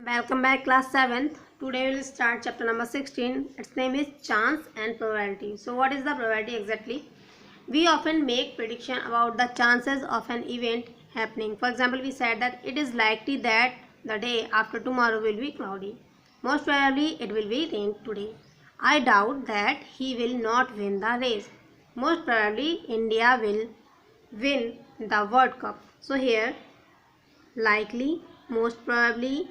Welcome back class 7th. Today we will start chapter number 16. Its name is chance and probability. So what is the probability exactly? We often make prediction about the chances of an event happening. For example, we said that it is likely that the day after tomorrow will be cloudy. Most probably it will be rain today. I doubt that he will not win the race. Most probably India will win the World Cup. So here likely, most probably,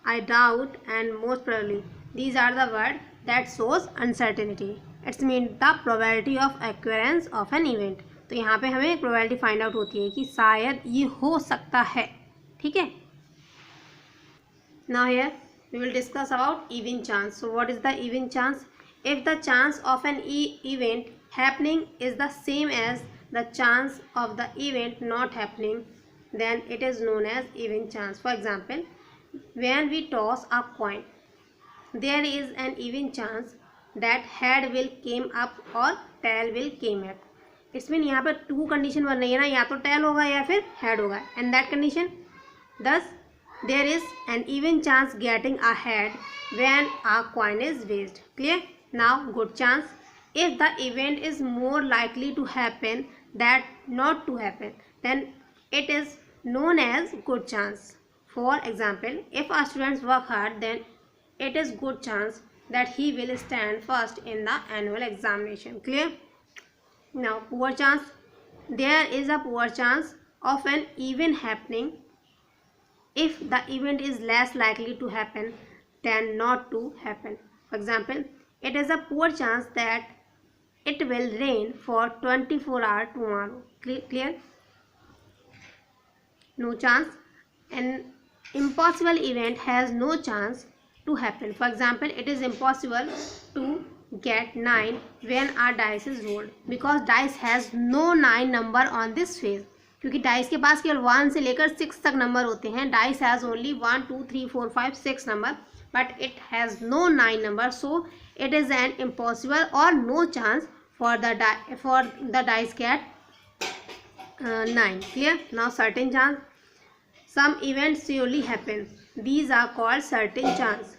I doubt and most probably. These are the words that shows uncertainty. It's mean the probability of occurrence of an event. तो यहाँ पे हमें probability find out होती है कि शायद ये हो सकता है. ठीक है. Now here we will discuss about even chance. So what is the even chance? If the chance of an event happening is the same as the chance of the event not happening, then it is known as even chance. For example, when we toss a coin, there is an even chance that head will came up or tail will came up. It's mean यहाँ पर two condition बन रही है ना, या तो tail होगा या फिर head होगा. And that condition, thus there is an even chance getting a head when a coin is raised. Clear? Now good chance. If the event is more likely to happen than not to happen, then it is known as good chance. For example, if a student work hard, then it is good chance that he will stand first in the annual examination. Clear? Now poor chance. There is a poor chance of an event happening if the event is less likely to happen than not to happen. For example, it is a poor chance that it will rain for 24 hours tomorrow. Clear? No chance. An impossible event has no chance to happen. For example, it is impossible to get 9 when a dice is rolled because dice has no 9 number on this phase. क्योंकि dice के पास केवल 1 से लेकर 6 तक नंबर होते हैं. Dice has only 1 2 3 4 5 6 number, but it has no 9 number. So it is an impossible और no chance for the dice get 9. Clear? Now certain chance. Some events surely happen. These are called certain chance.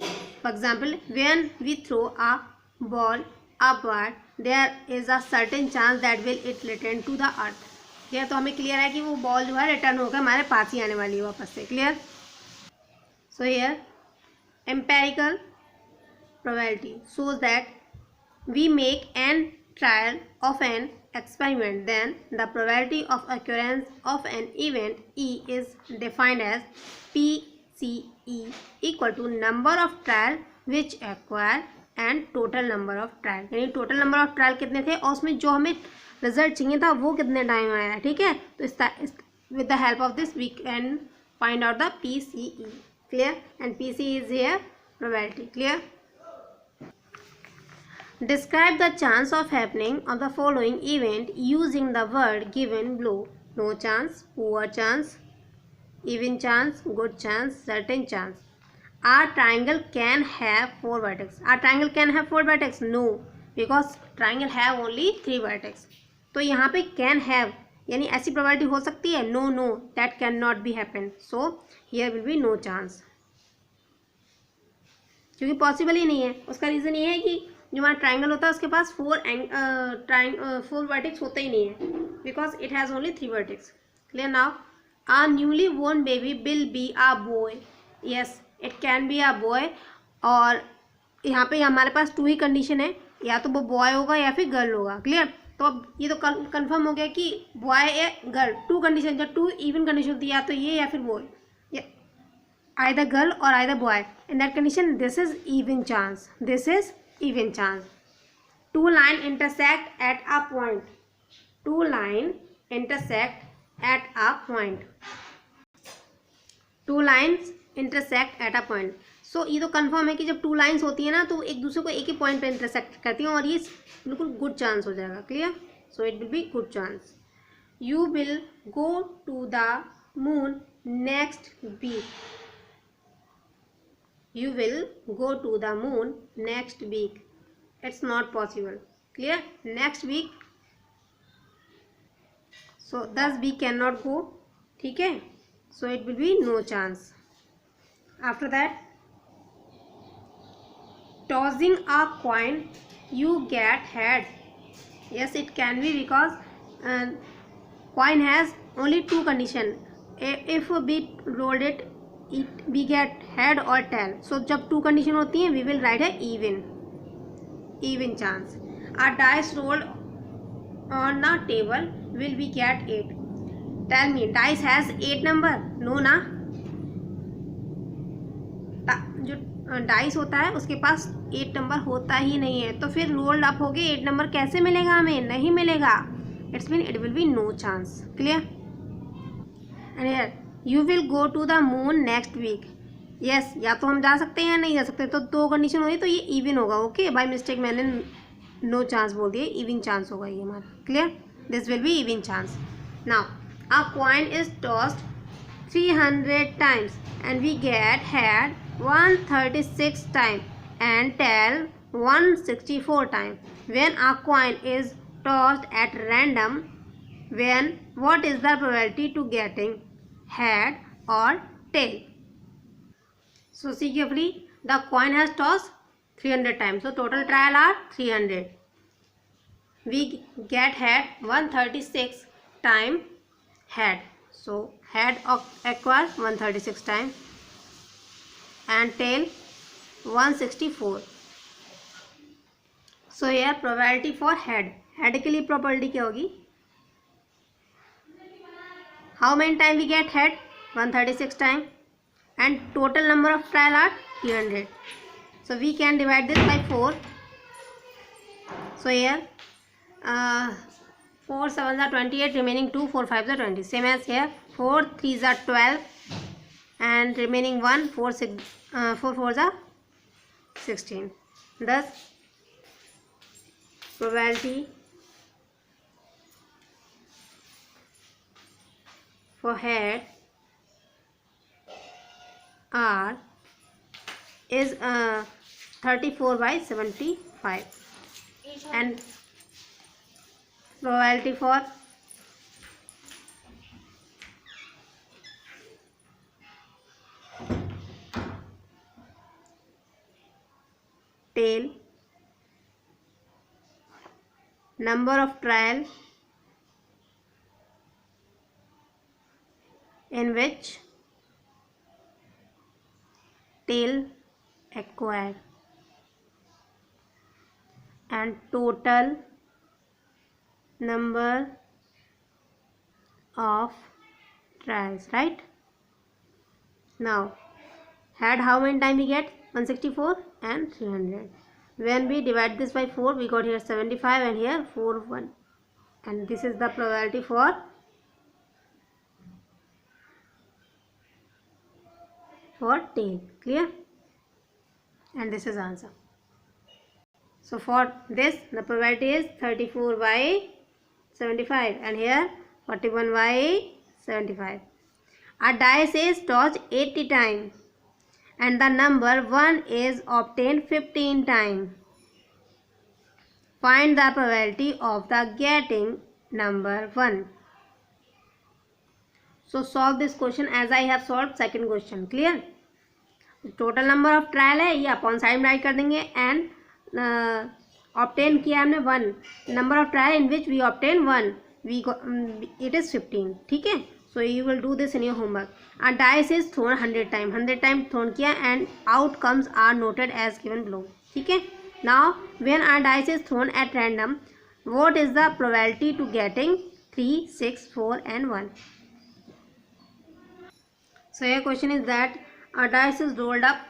For example, when we throw a ball upward, there is a certain chance that will it return to the earth. Clear? तो हमें clear है कि वो ball जो है return होकर हमारे पास ही आने वाली है वापस से. Clear? So here empirical probability shows that we make an trial of an experiment, then the probability of occurrence of an event E is defined as PCE equal to number of trial which occur and total number of trial. यानी total number of trial कितने थे और उसमें जो हमें result चाहिए था वो कितने टाइम आया. ठीक है, तो with the help of this we can find out the PCE. Clear? And PCE is here probability. Clear? Describe the chance of happening of the following event using the word given below. No chance, poor chance, even chance, good chance, certain chance. A triangle can have 4 vertex. A triangle can have 4 vertex? No, because triangle have only 3 vertex. तो यहाँ पे can have यानी ऐसी probability हो सकती है? No, no, that cannot be happen. So here will be no chance. क्योंकि possible ही नहीं है. उसका रीज़न ये है कि जो हमारा ट्राइंगल होता है उसके पास 4 वर्टेक्स होता ही नहीं है, because it has only 3 vertex. Clear? Now a newly born baby will be a boy. Yes, it can be a boy. और यहाँ पे हमारे पास 2 ही कंडीशन है, या तो वो बॉय होगा या फिर गर्ल होगा. क्लियर? तो अब ये तो कंफर्म हो गया कि बॉय या गर्ल. 2 कंडीशन, जब 2 इवन कंडीशन होती है, या तो ये या फिर boy, either girl or either boy. In that condition, this is even chance. This is even chance. 2 lines intersect at a point. 2 lines intersect at a point. 2 lines intersect at a point. So ये तो confirm है कि जब 2 lines होती है ना तो एक दूसरे को एक ही पॉइंट पे इंटरसेक्ट करती हैं और ये बिल्कुल गुड चांस हो जाएगा. Clear? So it will be good chance. You will go to the moon next week. You will go to the moon next week. It's not possible. Clear? Next week. So thus we cannot go. ठीक है? So it will be no chance. After that, tossing a coin, you get head. Yes, it can be because coin has only two condition. If we rolled it, we get head or tail. So जब two condition होती हैं, we will write a even chance. A dice rolled on a table will we get 8. Tell me, dice has 8 number? No ना. जो dice होता है उसके पास 8 number होता ही नहीं है, तो फिर रोल्ड अप हो गए 8 नंबर कैसे मिलेगा? हमें नहीं मिलेगा. It's mean it will be no chance. Clear? And here you will go to the moon next week. Yes, या तो हम जा सकते हैं या नहीं जा सकते, तो दो कंडीशन होगी, तो ये इवन होगा. ओके, बाय मिस्टेक मैंने नो चांस बोल दिया, इवन चांस होगा ये हमारा. Clear? This will be even chance. Now a coin is tossed 300 times and we get head 136 times and tail 164 times. When a coin is tossed at random, what is the probability to getting head or tail? So see carefully, the coin has tossed 300 times, so total trial are 300. We get head 136 time head, so head acquires 136 times and tail 164. So here probability for head के लिए probability क्या होगी? How many time we get head? 136 time and total number of trial are 300. So we can divide this by 4. So here 4 7s are 28, remaining 2, 4 5s are 20. Same as here, 4 3s are 12 and remaining 1, 4 4s are 16. Thus probability for head R is 34 by 75 and probability for tail, number of trial in which tail acquired and total number of trials. Right? Now head, how many time we get? 164 and 300. When we divide this by 4, we got here 75 and here 4 1, and this is the probability for tail. Clear? And this is answer. So for this, the probability is 34 by 75 and here 41 by 75. A dice is tossed 80 times and the number 1 is obtained 15 times. Find the probability of the getting number 1. So solve this question as I have solved second question. Clear? Total number of trial है, ये upon side में right कर देंगे and obtain किया हमने 1. Number of trial in which we obtain 1, it is 15. ठीक है? So you will do this in your homework. A dice is thrown 100 time thrown किया and outcomes are noted as given below. ठीक है? Now when a dice is thrown at random, what is the probability to getting 3, 6, 4 and 1? So your question is that a dice is rolled up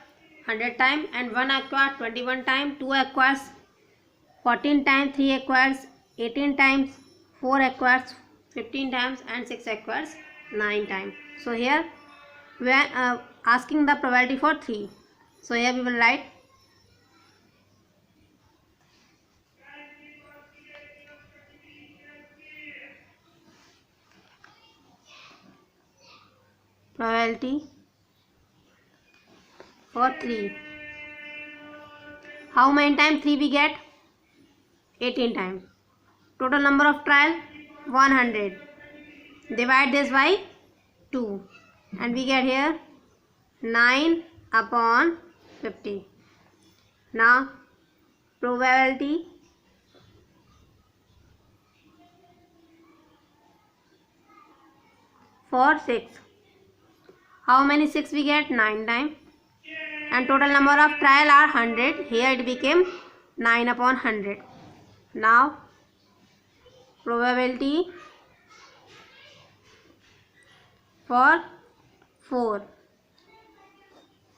100 times and 1 acquires 21 times, 2 acquires 14 times, 3 acquires 18 times, 4 acquires 15 times and 6 acquires 9 times. So here we are asking the probability for 3. So here we will write probability for 3. How many times 3 we get? 18 times. Total number of trial 100. Divide this by 2 and we get here 9 upon 50. Now probability for 6. How many 6 we get? 9 times. And total number of trial are 100. Here it became 9 upon 100. Now probability for 4.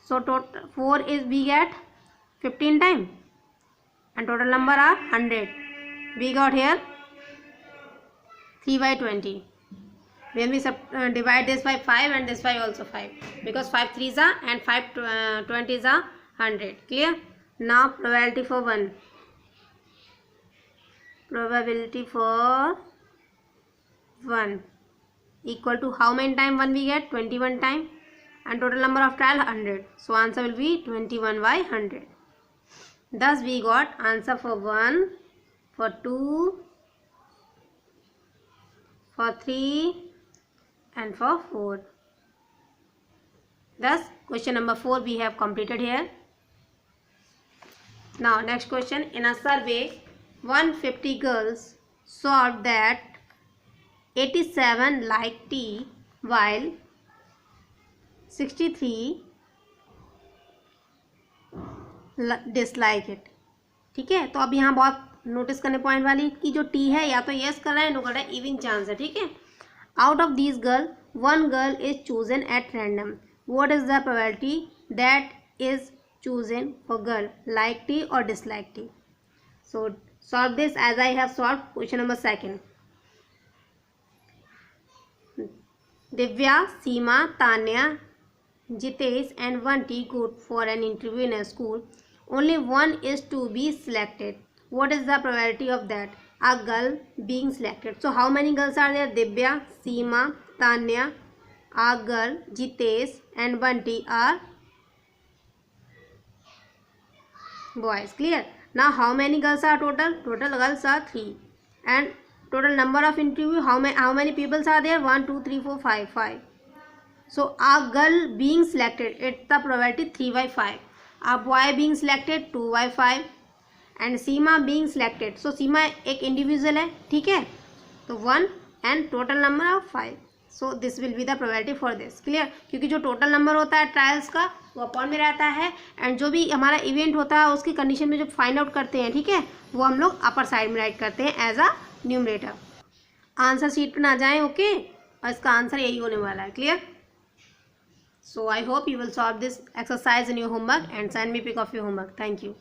So total 4 is we get 15 times. And total number are 100. We got here 3 by 20. When we divide this by 5 and this by also 5, because 5 3s are and 5 20s are 100. Clear? Now probability for 1. Probability for 1 equal to how many times 1 we get? 21 times. And total number of trial 100. So answer will be 21 by 100. Thus we got answer for 1, for 2, for 3 and for 4. Thus question number 4 we have completed here. Now next question. In a survey 150 girls solved that 87 like tea while 63 dislike it. ठीक है, तो अब यहाँ बहुत notice करने point वाली कि जो टी है या तो यस कर रहा है नो कर रहा है, इवन चांस है. ठीक है. Out of these girls, one girl is chosen at random. What is the probability that is chosen for girl? Like tea or dislike tea? So solve this as I have solved question number 2. Divya, Seema, Tanya, Jitesh and Vanti go for an interview in a school. Only one is to be selected. What is the probability of that? A girl being selected. So how many girls are there? Divya, Seema, Tanya, a girl, Jitesh and Vanti are boys. Clear? Now how many girls are total? Total girls are 3. And total number of interview, how many people are there? 1 2 3 4 5. So a girl being selected, it's the probability 3 by 5. A boy being selected 2 by 5. And Seema being selected. So Seema एक individual है. ठीक है, तो 1 and total number of 5. So this will be the probability for this. Clear? क्योंकि जो total number होता है trials का वो अपॉन में रहता है एंड जो भी हमारा इवेंट होता है उसकी कंडीशन में जो फाइंड आउट करते हैं, ठीक है, वो हम लोग अपर साइड में राइट करते हैं as a numerator. Answer sheet पर ना जाएं. ओके, और इसका आंसर यही होने वाला है. Clear? So I hope you will solve this exercise in your homework and send me pic of your homework. Thank you.